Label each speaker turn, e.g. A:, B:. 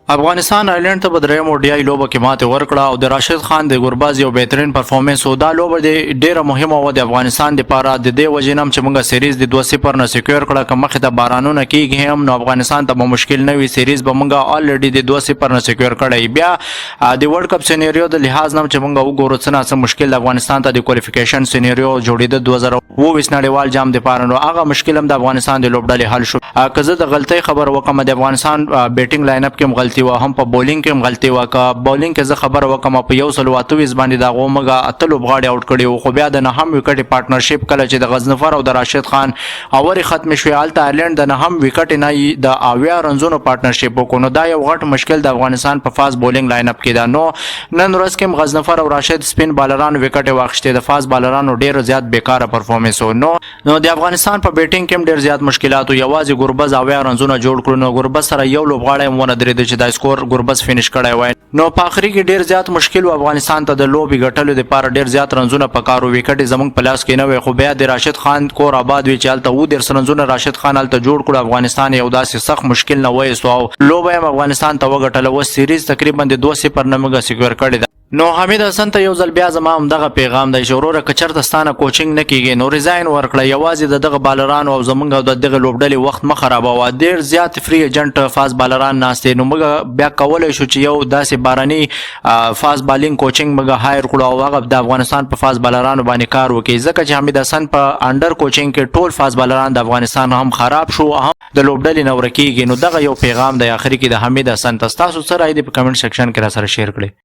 A: افغانستان آیلند ته بدریم اوډیای لوبه کې ماته ورکړه او د راشد خان د ګورباز یو بهترین پرفورمنس او دا لوبه ډیره مهمه و د افغانستان لپاره د دې وجنم چې موږ سیریز د 2-0 نه سکیور کړه که مخه د بارانونو کېږي هم نو افغانستان ته مشکل نه وي سیریز به موږ الریډي د 2-0 نه سکیور کړی بیا د ورلد کپ سینریو د لحاظ نه چې موږ وګورو څه مشکل افغانستان ته د کوالیفیکیشن سینریو جوړیده 2022 نړیوال جام د پاره نو هغه مشکل هم د افغانستان د لوبډلې حل شو که زه د غلطۍ خبر وکم د افغانستان بیټینګ لاین اپ کې غلطي و هم په بولینګ کې غلطي وکړه بولینګ کې زه خبر وکم په 128 باندې دا غومګه اتلو بغاړي اوټ کړي خو بیا د نه هم وکټ پارټنرشپ کله چې د غزنفر او د راشد خان اوري ختم شوی آلته آیرلند د نه هم وکټ نه د اویا رنزونو پارټنرشپ وکړو دا یو غټ مشکل د افغانستان په فاز بولینګ لاین اپ کې دا نو نن ورځ کې غزنفر او راشد سپین بالران وکټ واخشته د فاز بالرانو ډیر زیات بیکاره پرفورمنس نو د افغانستان په بیټینګ کې ډیر زیات مشکلات او یوازې ګوربز اویا رنزونه جوړ کړو نو ګوربز سره یو لوبغاړی مونږ درې چې د سکور ګوربز فینیش کړی وای نو په اخري کې ډیر زیات مشکل و افغانستان ته د لوبي ګټلو لپاره ډیر زیات رنزونه پکارو وکټ زمونږ پلاس کې نه وي خو بیا د راشد خان کور آباد وی چالت و د رنزونه راشد خان الته جوړ کړو افغانستان یو داسې سخت مشکل نه وای سو لوبه افغانستان ته وګټل و سیریز تقریبا د 2-0 نه موږ سکور کړی نو حمید حسن ته یو ځل بیا زما هم دغه پیغام دی چې وروره که چېرته ستانه کوچینګ نه کیږي نو ریزاین ورکړه یوازې د دغه بالرانو او زمونږ د دغه لوبډلې وخت مه خرابوه ډېر زیات فری ایجنټ فاست بالران ناستې نو موږ بیا کولی شو چې یو داسې باراني فاست بالینګ کوچینګ موږ هایر کړو او هغه د افغانستان په فاست بالرانو باندې کار وکړي ځکه چې حمید حسن په انډر کوچینګ کې ټول فاست بالران د افغانستان هم خراب شو هم د لوبډلې نه ورکیږي نو دغه یو پیغام دی اخري کې د حمید حسن تاسو سره په کمنټ سیکشن کې را سره شیر کړئ